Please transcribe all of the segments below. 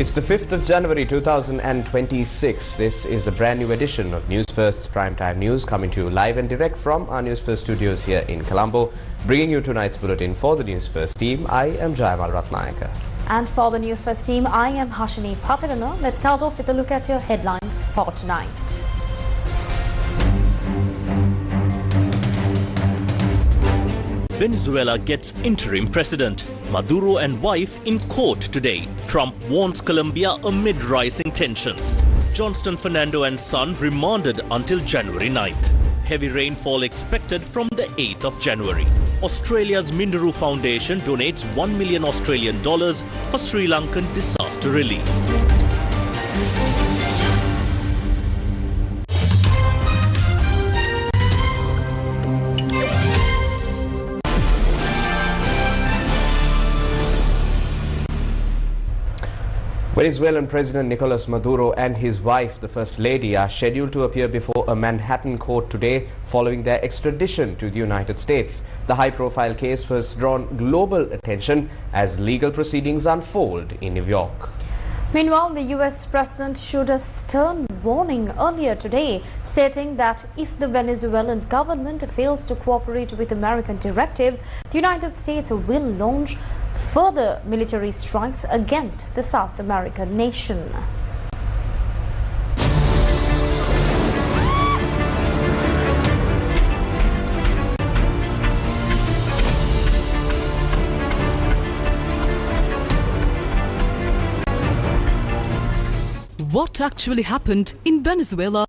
It's the 5th of January 2026. This is a brand new edition of Newsfirst's Primetime News, coming to you live and direct from our Newsfirst studios here in Colombo. Bringing you tonight's bulletin for the Newsfirst team, I am Jayamal Ratnayaka. And for the Newsfirst team, I am Hashini Papirana. Let's start off with a look at your headlines for tonight. Venezuela gets interim president. Maduro and wife in court today. Trump warns Colombia amid rising tensions. Johnston, Fernando and son remanded until January 9th. Heavy rainfall expected from the 8th of January. Australia's Maduro Foundation donates $1 million Australian for Sri Lankan disaster relief. Venezuelan President Nicolas Maduro and his wife, the First Lady, are scheduled to appear before a Manhattan court today following their extradition to the United States. The high-profile case has drawn global attention as legal proceedings unfold in New York. Meanwhile, the US president issued a stern warning earlier today, stating that if the Venezuelan government fails to cooperate with American directives, the United States will launch further military strikes against the South American nation. What actually happened in Venezuela?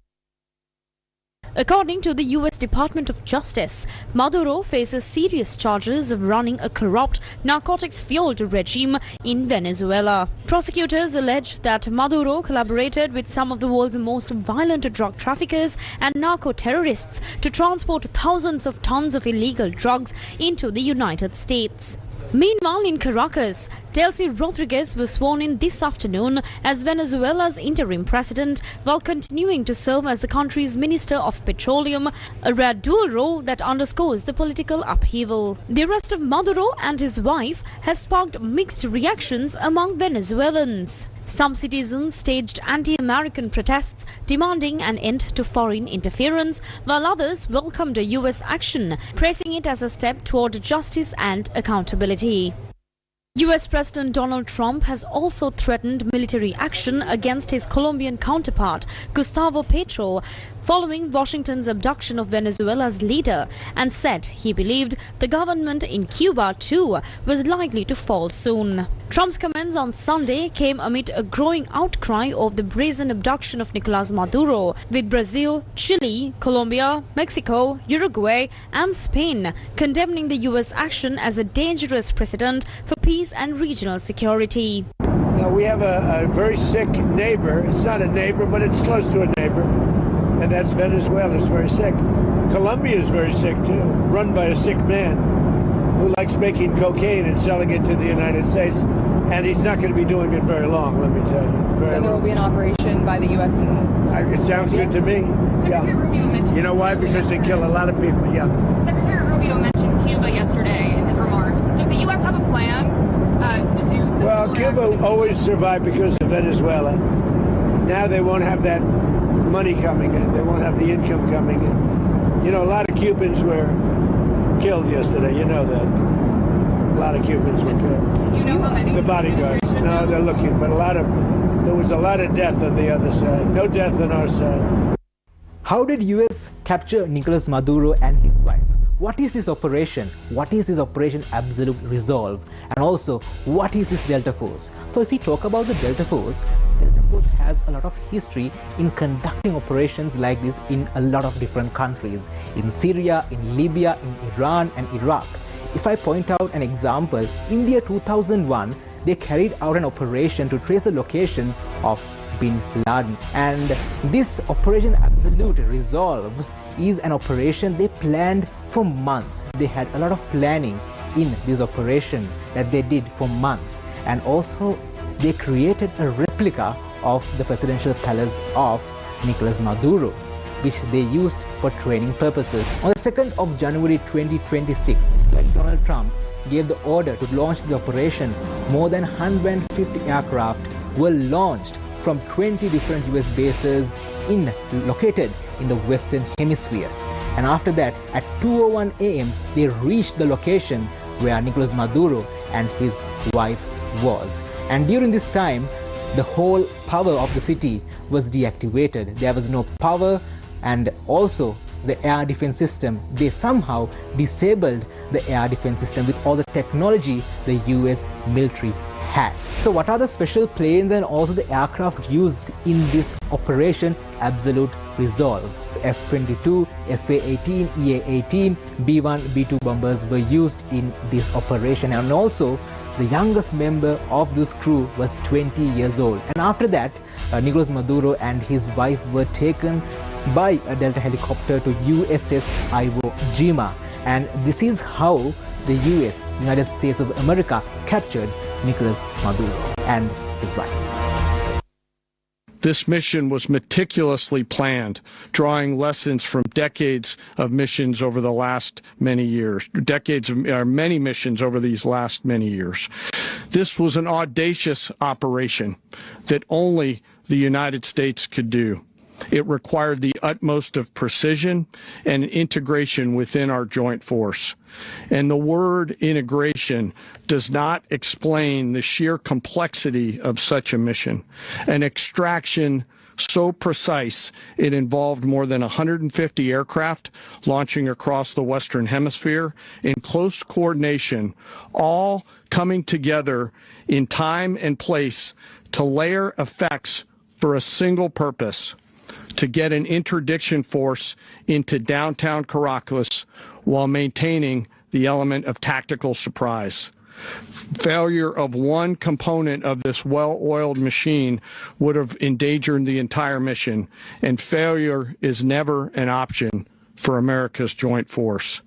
According to the U.S. Department of Justice, Maduro faces serious charges of running a corrupt, narcotics-fueled regime in Venezuela. Prosecutors allege that Maduro collaborated with some of the world's most violent drug traffickers and narco-terrorists to transport thousands of tons of illegal drugs into the United States. Meanwhile, in Caracas, Delcy Rodriguez was sworn in this afternoon as Venezuela's interim president while continuing to serve as the country's Minister of Petroleum, a rare dual role that underscores the political upheaval. The arrest of Maduro and his wife has sparked mixed reactions among Venezuelans. Some citizens staged anti-American protests demanding an end to foreign interference, while others welcomed a U.S. action, praising it as a step toward justice and accountability. U.S. President Donald Trump has also threatened military action against his Colombian counterpart, Gustavo Petro, following Washington's abduction of Venezuela's leader, and said he believed the government in Cuba, too, was likely to fall soon. Trump's comments on Sunday came amid a growing outcry of the brazen abduction of Nicolas Maduro, with Brazil, Chile, Colombia, Mexico, Uruguay and Spain condemning the U.S. action as a dangerous precedent for peace and regional security. Now, we have a very sick neighbor. It's not a neighbor, but it's close to a neighbor. And that's Venezuela. It's very sick. Colombia is very sick, too, run by a sick man who likes making cocaine and selling it to the United States. And he's not going to be doing it very long, let me tell you. So there will be an operation by the U.S. and it sounds good to me. Yeah. You know why? Because they kill a lot of people, yeah. Secretary Rubio mentioned Cuba yesterday in his remarks. Does the U.S. have a plan to do something? Well, Cuba always survived because of Venezuela. Now they won't have that money coming in. They won't have the income coming in. You know, a lot of Cubans were killed yesterday. You know that. A lot of Cubans were killed. Do you know how many? The bodyguards. No, they're looking, but there was a lot of death on the other side. No death on our side. How did US capture Nicolas Maduro and his wife? What is this operation? What is this Operation Absolute Resolve? And also, what is this Delta Force? So if we talk about the Delta Force has a lot of history in conducting operations like this in a lot of different countries. In Syria, in Libya, in Iran and Iraq. If I point out an example, in the year 2001, they carried out an operation to trace the location of Bin Laden. And this Operation Absolute Resolve is an operation they planned for months. They had a lot of planning in this operation that they did for months. And also, they created a replica of the presidential palace of Nicolas Maduro, which they used for training purposes. On the 2nd of January 2026, Donald Trump gave the order to launch the operation. More than 150 aircraft were launched from 20 different US bases located in the Western Hemisphere. And after that, at 2:01 a.m., they reached the location where Nicolas Maduro and his wife was. And during this time, the whole power of the city was deactivated. There was no power, and also the air defense system, they somehow disabled the air defense system with all the technology the US military has. So what are the special planes and also the aircraft used in this Operation Absolute Resolve? F-22, FA-18, EA-18, B-1, B-2 bombers were used in this operation, and also the youngest member of this crew was 20 years old. And after that, Nicolas Maduro and his wife were taken by a Delta helicopter to USS Iwo Jima. And this is how the US, United States of America, captured Nicolas Maduro and his wife. This mission was meticulously planned, drawing lessons from decades of missions over the last many years, many missions over these last many years. This was an audacious operation that only the United States could do. It required the utmost of precision and integration within our joint force. And the word integration does not explain the sheer complexity of such a mission. An extraction so precise, it involved more than 150 aircraft launching across the Western Hemisphere in close coordination, all coming together in time and place to layer effects for a single purpose: to get an interdiction force into downtown Caracas while maintaining the element of tactical surprise. Failure of one component of this well-oiled machine would have endangered the entire mission, and failure is never an option for America's joint force.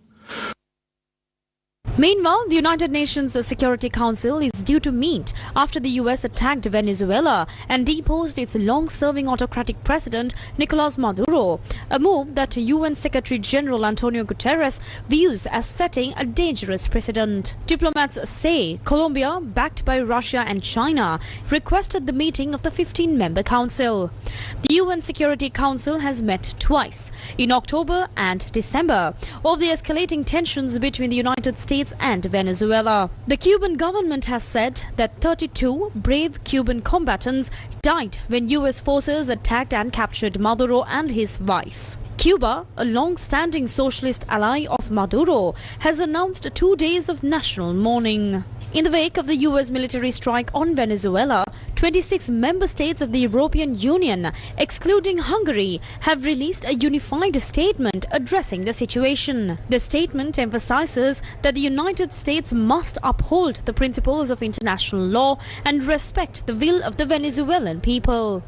Meanwhile, the United Nations Security Council is due to meet after the US attacked Venezuela and deposed its long-serving autocratic president Nicolas Maduro, a move that UN Secretary General Antonio Guterres views as setting a dangerous precedent. Diplomats say Colombia, backed by Russia and China, requested the meeting of the 15-member council. The UN Security Council has met twice, in October and December, over the escalating tensions between the United States and Venezuela. The Cuban government has said that 32 brave Cuban combatants died when US forces attacked and captured Maduro and his wife. Cuba, a long-standing socialist ally of Maduro, has announced 2 days of national mourning. In the wake of the US military strike on Venezuela, 26 member states of the European Union, excluding Hungary, have released a unified statement addressing the situation. The statement emphasizes that the United States must uphold the principles of international law and respect the will of the Venezuelan people.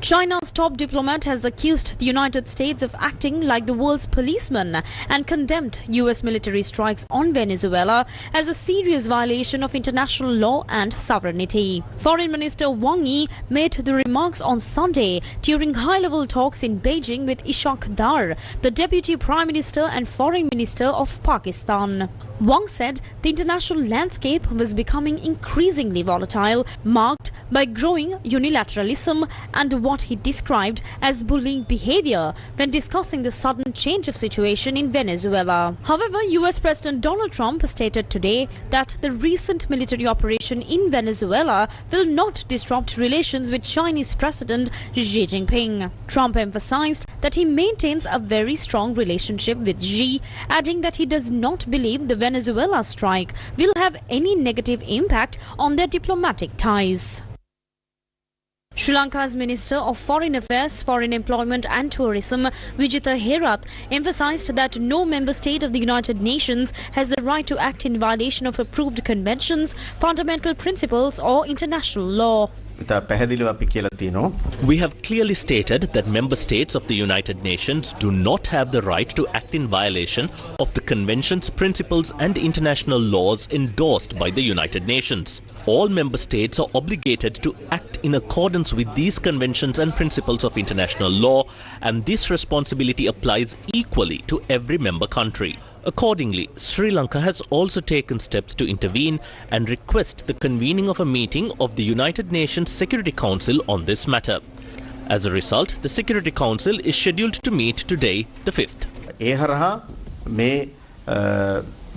China's top diplomat has accused the United States of acting like the world's policeman and condemned US military strikes on Venezuela as a serious violation of international law and sovereignty. Foreign Minister Wang Yi made the remarks on Sunday during high-level talks in Beijing with Ishaq Dar, the Deputy Prime Minister and Foreign Minister of Pakistan. Wang said the international landscape was becoming increasingly volatile, marked by growing unilateralism and what he described as bullying behavior when discussing the sudden change of situation in Venezuela. However, US President Donald Trump stated today that the recent military operation in Venezuela will not disrupt relations with Chinese President Xi Jinping. Trump emphasized that he maintains a very strong relationship with Xi, adding that he does not believe the Venezuela strike will have any negative impact on their diplomatic ties. Sri Lanka's Minister of Foreign Affairs, Foreign Employment and Tourism, Vijitha Herath, emphasized that no member state of the United Nations has the right to act in violation of approved conventions, fundamental principles or international law. We have clearly stated that member states of the United Nations do not have the right to act in violation of the conventions, principles and international laws endorsed by the United Nations. All member states are obligated to act in accordance with these conventions and principles of international law, and this responsibility applies equally to every member country. Accordingly, Sri Lanka has also taken steps to intervene and request the convening of a meeting of the United Nations Security Council on this matter. As a result, the Security Council is scheduled to meet today, the 5th.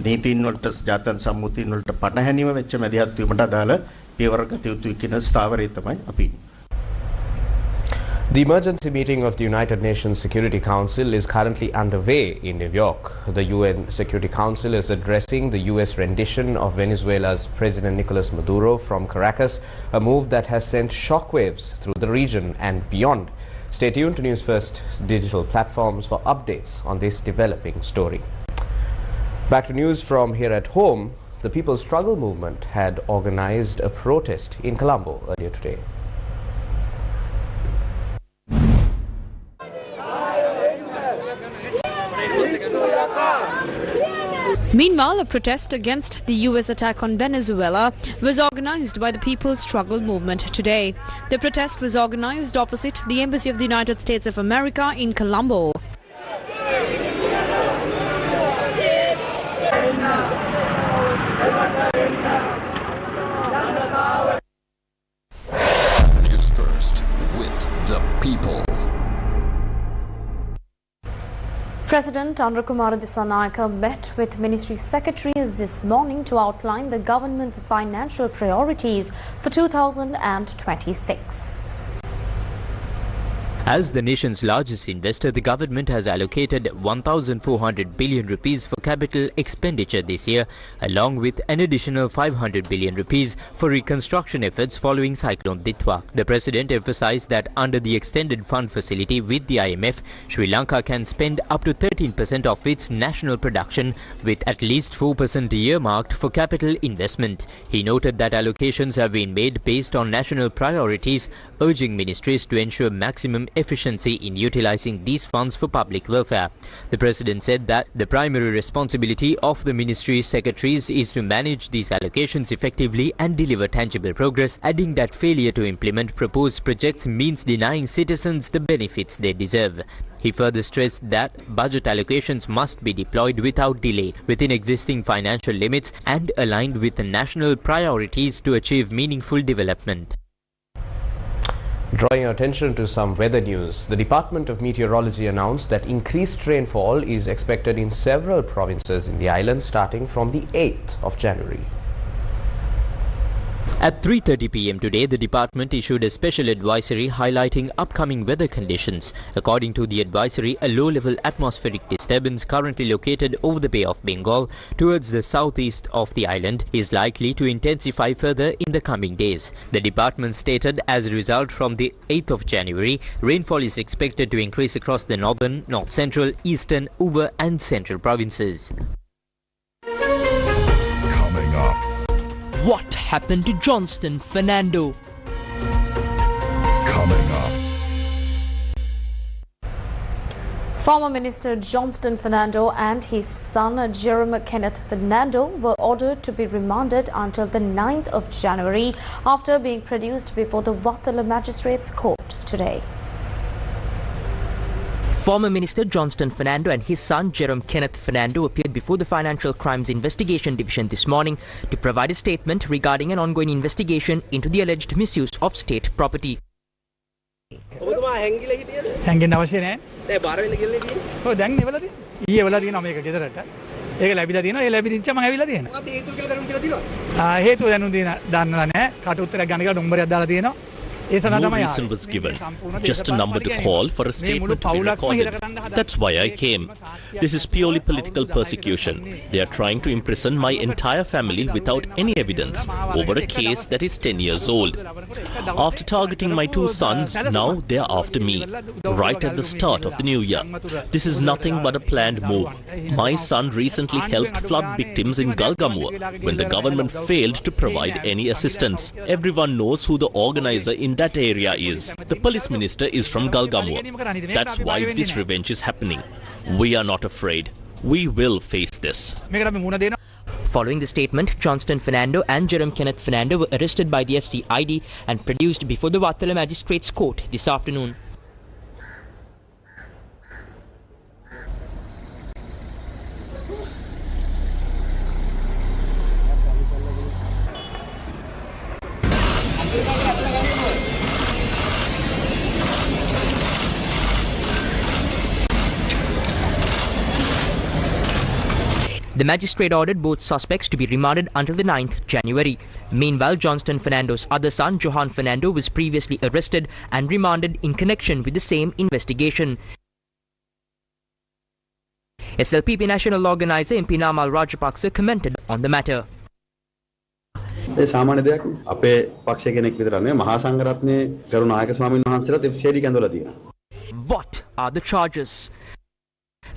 නීතින් වලට ජාත්‍යන්තර සම්මුතින් වලට පටහැනිව වෙච්ච මැදිහත් වීමට අදාළ පියවර ගත යුතුයි කියන ස්ථාවරය තමයි අපි. The emergency meeting of the United Nations Security Council is currently underway in New York. The UN Security Council is addressing the US rendition of Venezuela's President Nicolas Maduro from Caracas, a move that has sent shockwaves through the region and beyond. Stay tuned to Newsfirst digital platforms for updates on this developing story. Back to news from here at home. The People's Struggle Movement had organized a protest in Colombo earlier today. Meanwhile, a protest against the US attack on Venezuela was organized by the People's Struggle Movement today. The protest was organized opposite the Embassy of the United States of America in Colombo. Newsfirst with the people. President Andrekumara Dissanayake met with ministry secretaries this morning to outline the government's financial priorities for 2026. As the nation's largest investor, the government has allocated 1,400 billion rupees for capital expenditure this year, along with an additional 500 billion rupees for reconstruction efforts following Cyclone Ditwa. The president emphasized that under the extended fund facility with the IMF, Sri Lanka can spend up to 13% of its national production, with at least 4% earmarked for capital investment. He noted that allocations have been made based on national priorities, urging ministries to ensure maximum efficiency in utilizing these funds for public welfare. The president said that the primary responsibility of the ministry secretaries is to manage these allocations effectively and deliver tangible progress, adding that failure to implement proposed projects means denying citizens the benefits they deserve. He further stressed that budget allocations must be deployed without delay, within existing financial limits and aligned with the national priorities to achieve meaningful development. Drawing our attention to some weather news, the Department of Meteorology announced that increased rainfall is expected in several provinces in the island starting from the 8th of January. At 3:30 p.m. today, the department issued a special advisory highlighting upcoming weather conditions. According to the advisory, a low-level atmospheric disturbance currently located over the Bay of Bengal towards the southeast of the island is likely to intensify further in the coming days. The department stated as a result from the 8th of January, rainfall is expected to increase across the northern, north-central, eastern, Uva and central provinces. Coming up. What happened to Johnston, Fernando? Coming up. Former Minister Johnston Fernando and his son Jerome Kenneth Fernando were ordered to be remanded until the 9th of January after being produced before the Wattala Magistrates Court today. Former Minister Johnston Fernando and his son Jerome Kenneth Fernando appeared before the Financial Crimes Investigation Division this morning to provide a statement regarding an ongoing investigation into the alleged misuse of state property. හැංගෙන්න අවශ්‍ය නැහැ. දැන් බාර වෙන්න කියලා තියෙන්නේ. ඔව් දැන් ඉවලදී. ඊයේ වෙලා තියෙනවා මේක ගෙදරට. ඒක ලැබිලා තියෙනවා. ඒ ලැබිදිච්ච මම ඇවිල්ලා තියෙනවා. මොකක්ද හේතුව කියලා දැනුම් කියලා තියෙනවා? හේතුව දැනුම් දෙන්න දන්නලා නැහැ. කට උත්තරයක් ගන්න කියලා නම්බරයක් දාලා තියෙනවා. No reason was given, just a number to call for a statement to be recorded. That's why I came. This is purely political persecution. They are trying to imprison my entire family without any evidence over a case that is 10 years old. After targeting my two sons, now they are after me, right at the start of the new year. This is nothing but a planned move. My son recently helped flood victims in Galgamur when the government failed to provide any assistance. Everyone knows who the organizer in that area is. The police minister is from Galgamur. That's why this revenge is happening. We are not afraid. We will face this. Following the statement, Johnston Fernando and Jerome Kenneth Fernando were arrested by the FCID and produced before the Wattala Magistrates Court this afternoon. The magistrate ordered both suspects to be remanded until the 9th January. Meanwhile, Johnston Fernando's other son, Johan Fernando, was previously arrested and remanded in connection with the same investigation. SLPP National Organizer MP Namal Rajapaksa commented on the matter. ඒ සාමාන්‍ය දෙයක් අපේ පක්ෂ කෙනෙක් විතර නෙවෙයි මහා සංඝරත්නයේ ගරු නායක ස්වාමීන් වහන්සේලාත් ෂේඩි කැඳවලා තියෙනවා. What are the charges?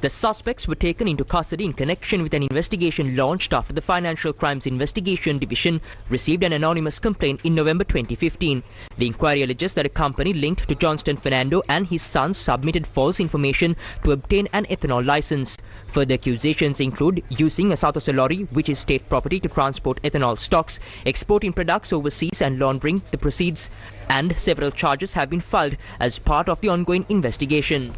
The suspects were taken into custody in connection with an investigation launched after the Financial Crimes Investigation Division received an anonymous complaint in November 2015. The inquiry alleges that a company linked to Johnston Fernando and his sons submitted false information to obtain an ethanol license. Further accusations include using a South lorry, which is state property, to transport ethanol stocks, exporting products overseas and laundering the proceeds, and several charges have been filed as part of the ongoing investigation.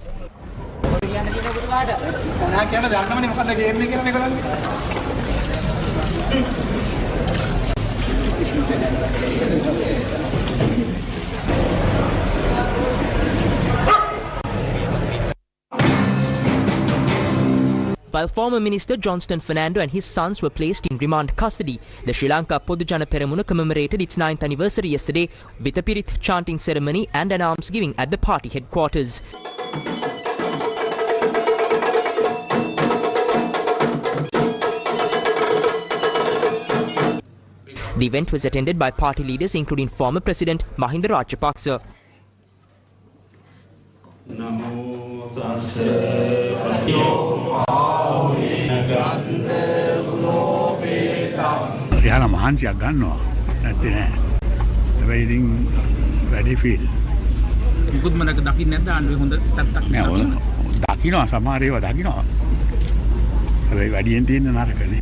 While former Minister Johnston Fernando and his sons were placed in remand custody, the Sri Lanka Podujana Peramuna commemorated its 9th anniversary yesterday with a Pirit chanting ceremony and an almsgiving at the party headquarters. The event was attended by party leaders including former President Mahinda Rajapaksa. එයාලා මහන්සියක් ගන්නවා නැත්තේ නෑ. හැබැයි ඉතින් වැඩි feel. මුකුත් මනක දකින්නේ නැද්ද ආණ්ඩුවේ හොඳ තත්ත්වයක්? නෑ ඕන දකින්නවා සමහර ඒවා දකින්නවා. හැබැයි වැඩියෙන් තියෙන නරකනේ.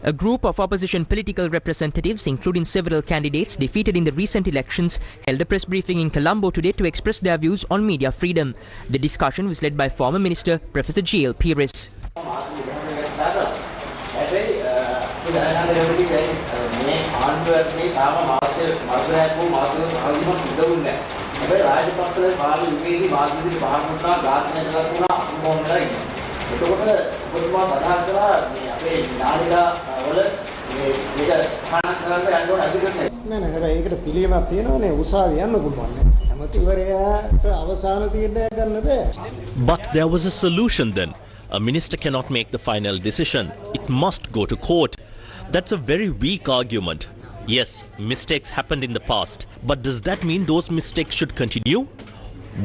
A group of opposition political representatives, including several candidates defeated in the recent elections, held a press briefing in Colombo today to express their views on media freedom. The discussion was led by former Minister Professor G.L. Pires. But there was a solution then. A minister cannot make the final decision. It must go to court. That's a very weak argument. Yes, mistakes happened in the past, but does that mean those mistakes should continue?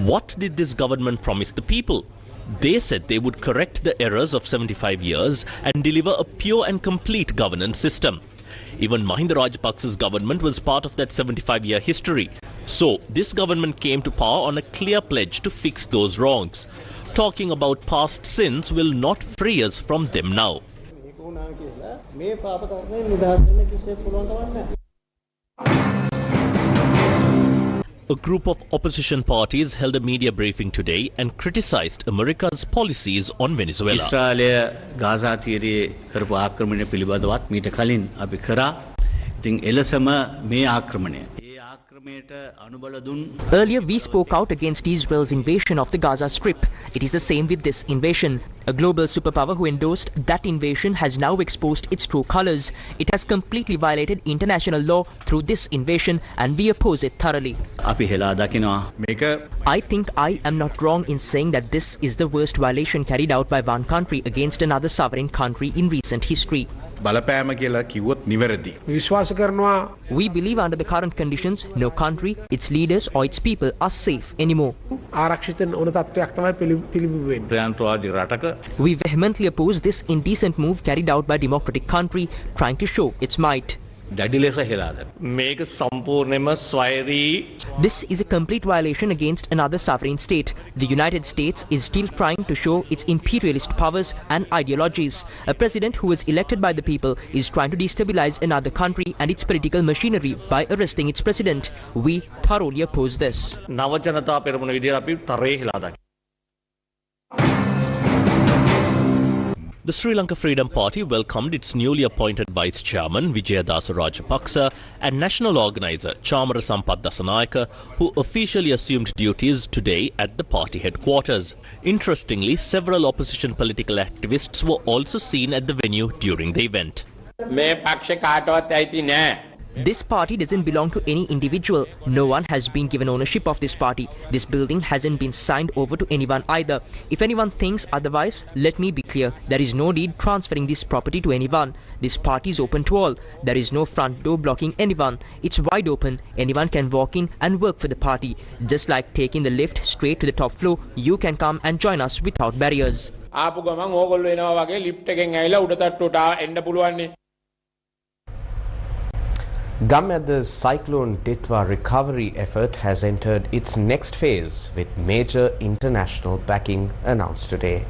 What did this government promise the people? They said they would correct the errors of 75 years and deliver a pure and complete governance system. Even Mahinda Rajapaksa's government was part of that 75-year history. So, this government came to power on a clear pledge to fix those wrongs. Talking about past sins will not free us from them now. A group of opposition parties held a media briefing today and criticized America's policies on Venezuela. Israel Gaza තීරයේ කරපු ආක්‍රමණය පිළිබඳවත් මීට කලින් අපි කරා. ඉතින් එලෙසම මේ ආක්‍රමණය Earlier, we spoke out against Israel's invasion of the Gaza Strip. It is the same with this invasion. A global superpower who endorsed that invasion has now exposed its true colors. It has completely violated international law through this invasion, and we oppose it thoroughly. I think I am not wrong in saying that this is the worst violation carried out by one country against another sovereign country in recent history. We believe under the current conditions, no country, its leaders or its people are safe anymore. We vehemently oppose this indecent move carried out by a democratic country trying to show its might. This is a complete violation against another sovereign state. The United States is still trying to show its imperialist powers and ideologies. A president who was elected by the people is trying to destabilize another country and its political machinery by arresting its president. We thoroughly oppose this. The Sri Lanka Freedom Party welcomed its newly appointed Vice Chairman Vijayadasa Rajapaksa and National Organiser Chamara Sampath Dasanayaka, who officially assumed duties today at the party headquarters. Interestingly, several opposition political activists were also seen at the venue during the event. This party doesn't belong to any individual. No one has been given ownership of this party. This building hasn't been signed over to anyone either. If anyone thinks otherwise, let me be clear. There is no need transferring this property to anyone. This party is open to all. There is no front door blocking anyone. It's wide open. Anyone can walk in and work for the party. Just like taking the lift straight to the top floor, you can come and join us without barriers. Gamada's cyclone Ditwa recovery effort has entered its next phase with major international backing announced today.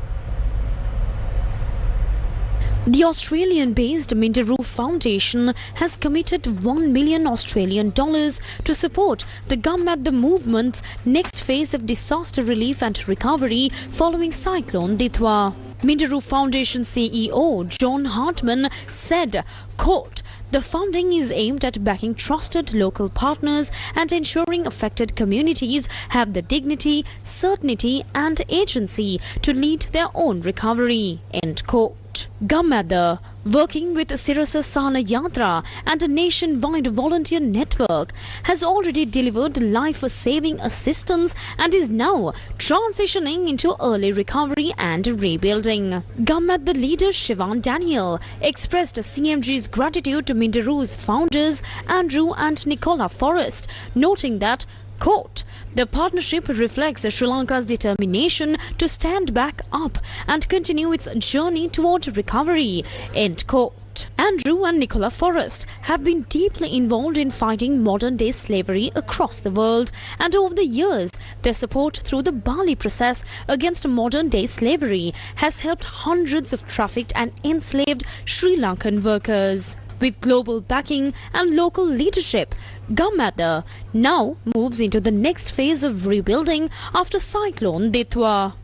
The Australian-based Maduro Foundation has committed 1 million Australian dollars to support the Gamada movement's next phase of disaster relief and recovery following Cyclone Ditwa. Maduro Foundation CEO John Hartman said, quote, "The funding is aimed at backing trusted local partners and ensuring affected communities have the dignity, certainty and agency to lead their own recovery." End quote. Gamada, working with Sirasa Sana Yatra and a nationwide volunteer network, has already delivered life-saving assistance and is now transitioning into early recovery and rebuilding. Gamada leader Sivan Daniel expressed CMG's gratitude to Maduro's founders Andrew and Nicola Forrest, noting that, quote, "The partnership reflects Sri Lanka's determination to stand back up and continue its journey toward recovery." End quote. Andrew and Nicola Forrest have been deeply involved in fighting modern-day slavery across the world, and over the years, their support through the Bali process against modern-day slavery has helped hundreds of trafficked and enslaved Sri Lankan workers. With global backing and local leadership, Gamada now moves into the next phase of rebuilding after Cyclone Ditwa.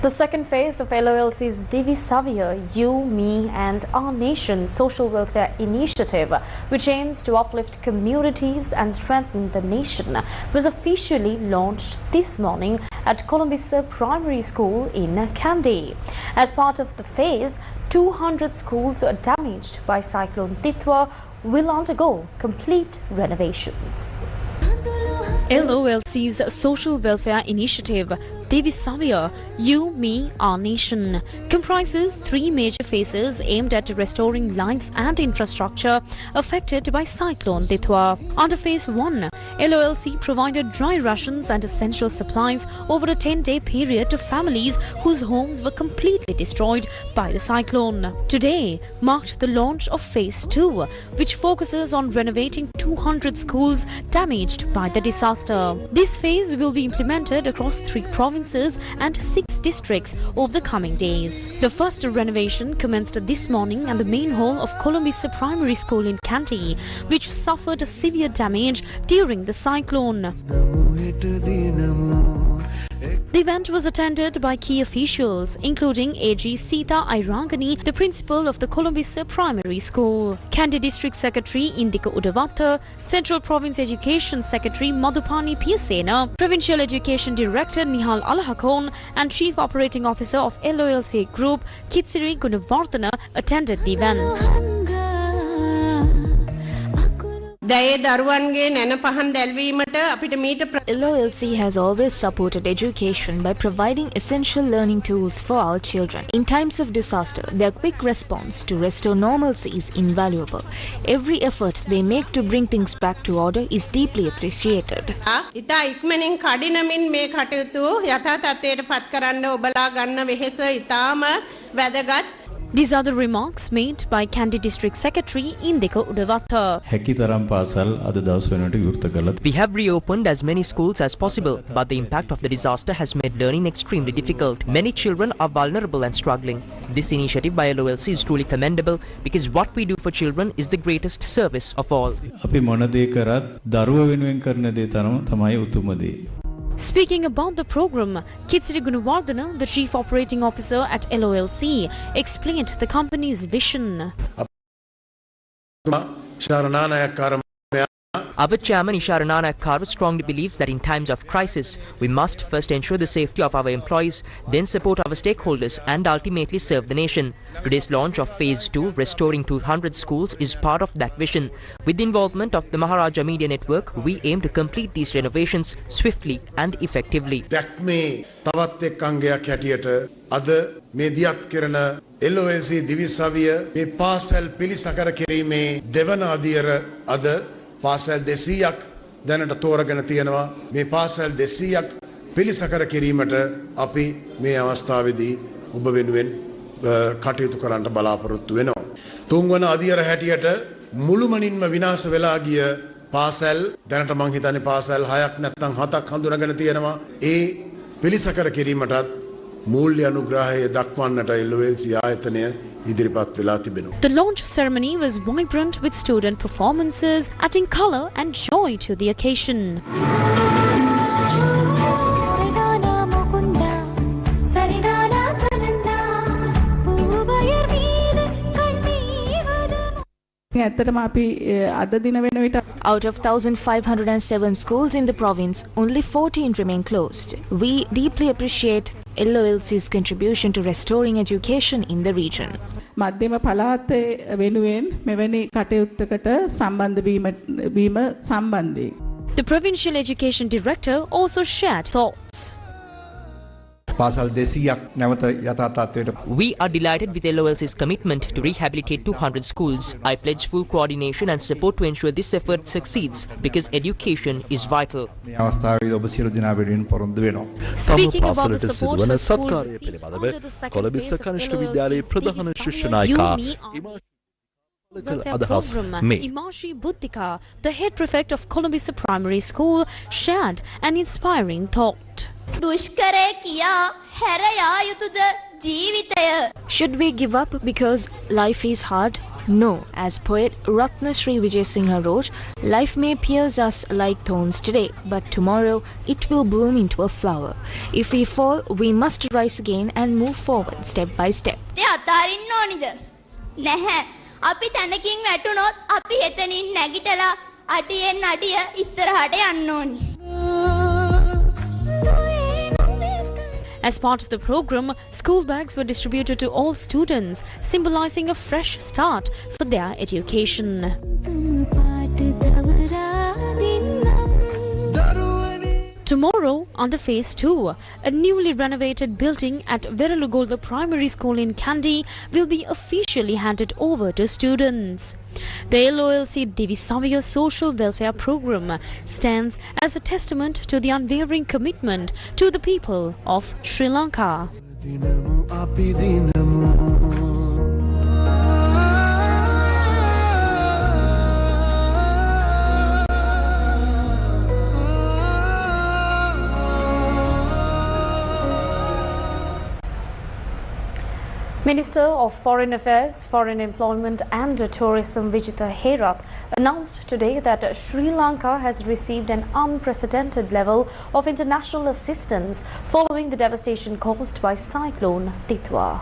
The second phase of LOLC's Divi Savia, You, Me and Our Nation social welfare initiative, which aims to uplift communities and strengthen the nation, was officially launched this morning at Columbus Primary School in Kandy. As part of the phase, 200 schools damaged by Cyclone Ditwa will undergo complete renovations. LOLC's social welfare initiative, Divi Savia, You, Me, Our Nation, comprises 3 major phases aimed at restoring lives and infrastructure affected by Cyclone Ditwa. Under Phase 1, LOLC provided dry rations and essential supplies over a 10-day period to families whose homes were completely destroyed by the cyclone. Today marked the launch of Phase 2, which focuses on renovating 200 schools damaged by the disaster. This phase will be implemented across 3 provinces and 6 districts over the coming days. The first renovation commenced this morning at the main hall of Columbus Primary School in Kandy, which suffered severe damage during the cyclone. The event was attended by key officials, including AG Sita Irangani, the principal of the Columbus Primary School, Kandy District Secretary Indika Udavatta, Central Province Education Secretary Madhupani Piyasena, Provincial Education Director Nihal Alahakon, and Chief Operating Officer of LOLC Group Kitsiri Gunavardhana attended the event. LOLC has always supported education by providing essential learning tools for our children. In times of disaster, their quick response to restore normalcy is invaluable. Every effort they make to bring things back to order is deeply appreciated. These are the remarks made by Kandy District Secretary Indika Udavatta. We have reopened as many schools as possible, but the impact of the disaster has made learning extremely difficult. Many children are vulnerable and struggling. This initiative by LOLC is truly commendable because what we do for children is the greatest service of all. Speaking about the program, Kitsiri Gunawardana, the Chief Operating Officer at LOLC, explained the company's vision. Our chairman Isharanana Karwa strongly believes that in times of crisis, we must first ensure the safety of our employees, then support our stakeholders and ultimately serve the nation. Today's launch of Phase 2, restoring 200 schools, is part of that vision. With the involvement of the Maharaja Media Network, we aim to complete these renovations swiftly and effectively. LOLC Divisaviya me parcel pilisakara කිරීමේ දෙවන අදියර අද පාසල් 200ක් දැනට තෝරගෙන තියෙනවා මේ පාසල් 200ක් පිලිසකර කිරීමට අපි මේ අවස්ථාවේදී ඔබ වෙනුවෙන් කටයුතු කරන්න බලාපොරොත්තු වෙනවා තුන්වන අදියර හැටියට මුළුමනින්ම විනාශ වෙලා ගිය පාසල් දැනට මං හිතන්නේ පාසල් 6ක් නැත්නම් 7ක් හඳුනාගෙන තියෙනවා ඒ පිලිසකර කිරීමටත් මූල්‍ය අනුග්‍රහය දක්වන්නට LOLC ආයතනය ඉදිරිපත් වෙලා තිබෙනවා. The launch ceremony was vibrant with student performances, adding color and joy to the occasion. Out of 1,507 schools in the province, only 14 remain closed. We deeply appreciate LOLC's contribution to restoring education in the region. මධ්‍යම පළාතේ වෙනුවෙන් මෙවැනි කටයුත්තකට සම්බන්ධ වීම සම්බන්ධයෙන්. The provincial education director also shared thoughts. We are delighted with LOLC's commitment to rehabilitate 200 schools. I pledge full coordination and support to ensure this effort succeeds because education is vital. Speaking about the support the school received under the second phase of LOLC's welfare program, Imashi Buddhika, the head prefect of Columbia Primary School, shared an inspiring thought. Should we give up because life is hard? No. As poet Ratna Sri Vijay Singha wrote, life may pierce us like thorns today, but tomorrow it will bloom into a flower. If we fall, we must rise again and move forward step by step. අපි තැනකින් වැටුනොත් අපි එතනින් නැගිටලා අඩියෙන් අඩිය ඉස්සරහට යන්න ඕනි. As part of the program, school bags were distributed to all students, symbolizing a fresh start for their education. Tomorrow, under Phase 2, a newly renovated building at Veralugolda Primary School in Kandy will be officially handed over to students. The LOLC Divisaviya Social Welfare Program stands as a testament to the unwavering commitment to the people of Sri Lanka. Minister of Foreign Affairs, Foreign Employment and Tourism Vijita Herath announced today that Sri Lanka has received an unprecedented level of international assistance following the devastation caused by Cyclone Ditwa.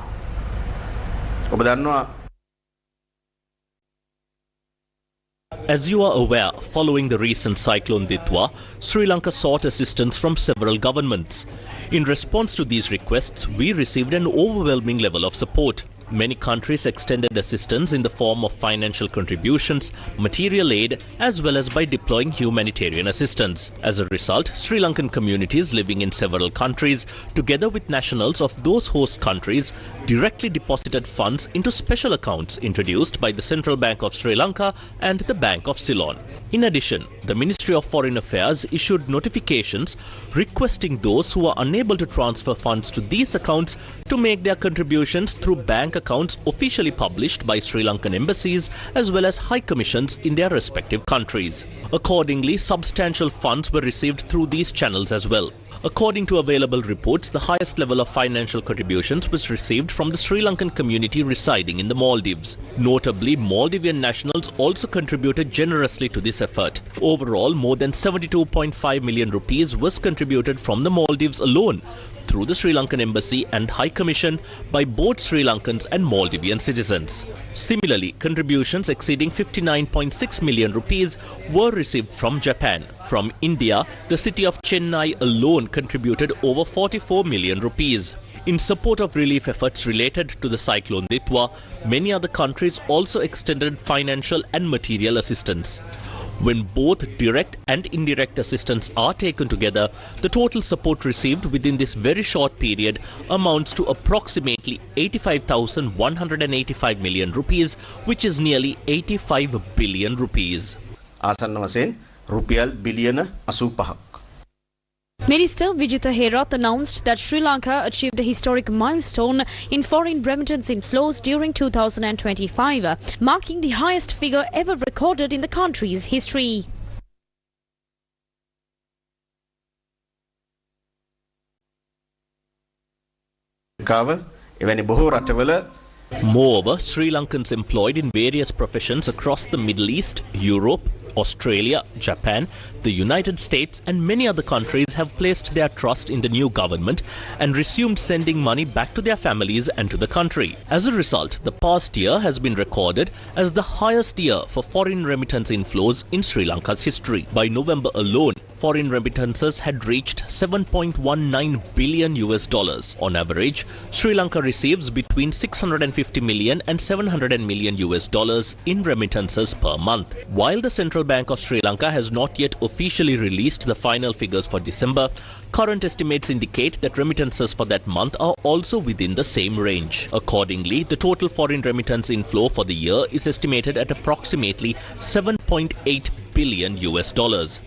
As you are aware, following the recent cyclone Ditwa, Sri Lanka sought assistance from several governments. In response to these requests, we received an overwhelming level of support. Many countries extended assistance in the form of financial contributions, material aid, as well as by deploying humanitarian assistance. As a result, Sri Lankan communities living in several countries, together with nationals of those host countries, directly deposited funds into special accounts introduced by the Central Bank of Sri Lanka and the Bank of Ceylon. In addition, the Ministry of Foreign Affairs issued notifications requesting those who are unable to transfer funds to these accounts to make their contributions through bank accounts officially published by Sri Lankan embassies as well as high commissions in their respective countries. Accordingly, substantial funds were received through these channels as well. According to available reports, the highest level of financial contributions was received from the Sri Lankan community residing in the Maldives. Notably, Maldivian nationals also contributed generously to this effort. Overall, more than 72.5 million rupees was contributed from the Maldives alone through the Sri Lankan Embassy and High Commission by both Sri Lankans and Maldivian citizens. Similarly, contributions exceeding 59.6 million rupees were received from Japan. From India, the city of Chennai alone contributed over 44 million rupees. In support of relief efforts related to the cyclone Ditwa, many other countries also extended financial and material assistance. When both direct and indirect assistance are taken together, the total support received within this very short period amounts to approximately 85,185 million rupees, which is nearly 85 billion rupees. ආසන්න වශයෙන් රුපියල් බිලියන 85ක්. Minister Vijitha Herath announced that Sri Lanka achieved a historic milestone in foreign remittance inflows during 2025, marking the highest figure ever recorded in the country's history. Moreover, Sri Lankans employed in various professions across the Middle East, Europe, Australia, Japan, the United States and many other countries have placed their trust in the new government and resumed sending money back to their families and to the country. As a result, the past year has been recorded as the highest year for foreign remittance inflows in Sri Lanka's history. By November alone, foreign remittances had reached $7.19 billion. On average, Sri Lanka receives between $650 million and $700 million in remittances per month. While the Central Bank of Sri Lanka has not yet officially released the final figures for December, current estimates indicate that remittances for that month are also within the same range. Accordingly, the total foreign remittance inflow for the year is estimated at approximately $7.8 billion.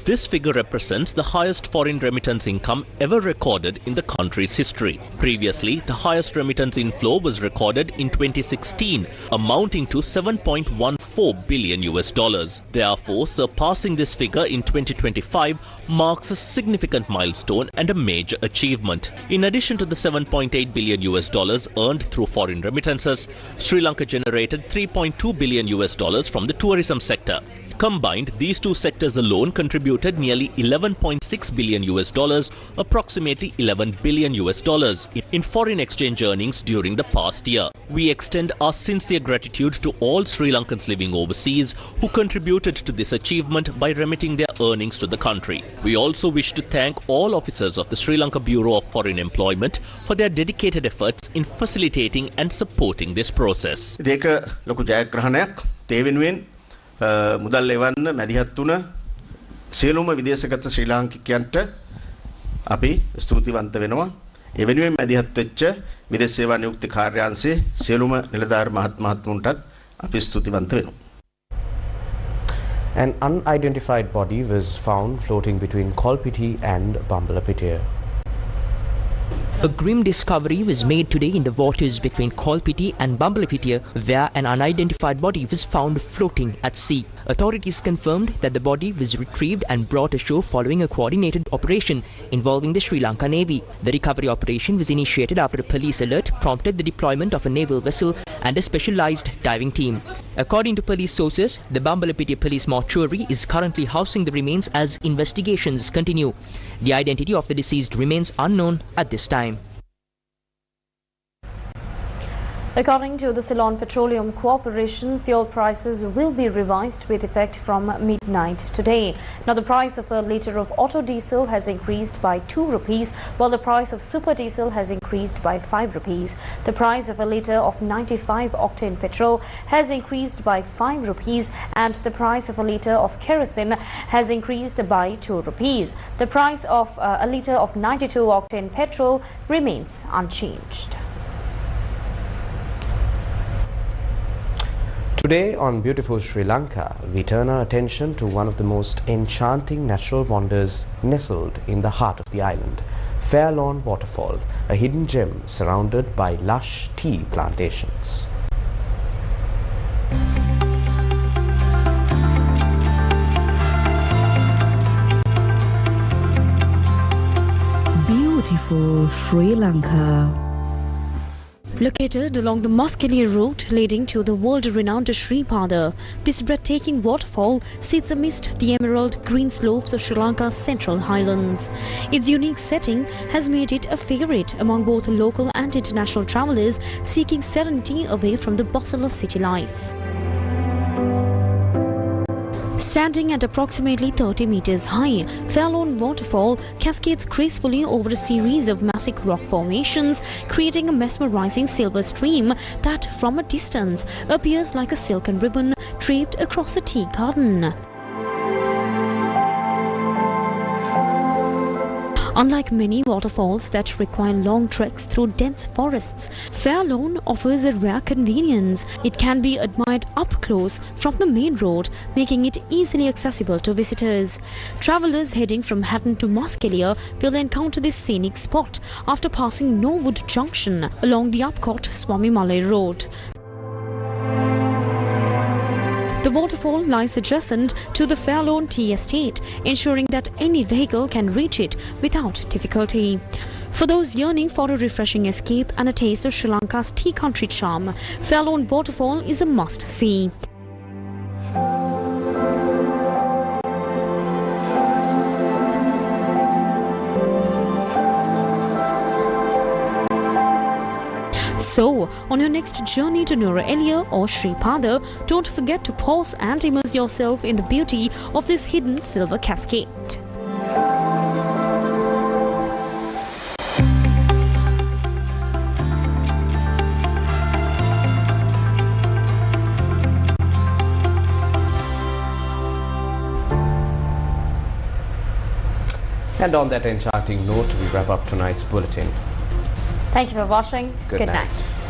This figure represents the highest foreign remittance income ever recorded in the country's history. Previously, the highest remittance inflow was recorded in 2016, amounting to $7.14 billion. Therefore, surpassing this figure in 2025 marks a significant milestone and a major achievement. In addition to the $7.8 billion earned through foreign remittances, Sri Lanka generated $3.2 billion from the tourism sector. Combined, these two sectors alone contributed nearly $11.6 billion, approximately $11 billion in foreign exchange earnings during the past year. We extend our sincere gratitude to all Sri Lankans living overseas who contributed to this achievement by remitting their earnings to the country. We also wish to thank all officers of the Sri Lanka Bureau of Foreign Employment for their dedicated efforts in facilitating and supporting this process. මුදල් එවන්න මැදිහත් වුණ සියලුම විදේශගත ශ්‍රී ලාංකිකයන්ට අපි ස්තුතිවන්ත වෙනවා. ඒ වෙනුවෙන් මැදිහත් වෙච්ච විදේශ සේවා නියුක්ති කාර්යාංශයේ සියලුම නිලධාරි මහත්මයාණන්ටත් අපි ස්තුතිවන්ත වෙනවා. An unidentified body was found floating between Kolpiti and Bambalapitiya. A grim discovery was made today in the waters between Kolpiti and Bambalapitiya, where an unidentified body was found floating at sea. Authorities confirmed that the body was retrieved and brought ashore following a coordinated operation involving the Sri Lanka Navy. The recovery operation was initiated after a police alert prompted the deployment of a naval vessel and a specialized diving team. According to police sources, the Bambalapitiya police mortuary is currently housing the remains as investigations continue. The identity of the deceased remains unknown at this time. According to the Ceylon Petroleum Corporation, fuel prices will be revised with effect from midnight today. Now, the price of a litre of auto diesel has increased by 2 rupees, while the price of super diesel has increased by 5 rupees. The price of a litre of 95 octane petrol has increased by 5 rupees, and the price of a litre of kerosene has increased by 2 rupees. The price of a litre of 92 octane petrol remains unchanged. Today on beautiful Sri Lanka, we turn our attention to one of the most enchanting natural wonders nestled in the heart of the island, Fair Lawn Waterfall, a hidden gem surrounded by lush tea plantations. Sri Lanka. Located along the Muskelia route leading to the world-renowned Sripada, this breathtaking waterfall sits amidst the emerald green slopes of Sri Lanka's central highlands. Its unique setting has made it a favorite among both local and international travelers seeking serenity away from the bustle of city life. Standing at approximately 30 meters high, Fallon Waterfall cascades gracefully over a series of massive rock formations, creating a mesmerizing silver stream that, from a distance, appears like a silken ribbon draped across a tea garden. Unlike many waterfalls that require long treks through dense forests, Fallon offers a rare convenience. It can be admired up close from the main road, making it easily accessible to visitors. Travelers heading from Hatton to Muskelia will encounter this scenic spot after passing Norwood Junction along the Upcott Swami Malay Road. The waterfall lies adjacent to the Fallon Tea Estate, ensuring that any vehicle can reach it without difficulty. For those yearning for a refreshing escape and a taste of Sri Lanka's tea country charm, Fallon Waterfall is a must-see. So, on your next journey to Nuwara Eliya or Sripada, don't forget to pause and immerse yourself in the beauty of this hidden silver cascade. And on that enchanting note, we wrap up tonight's bulletin. Thank you for watching. Good night. night.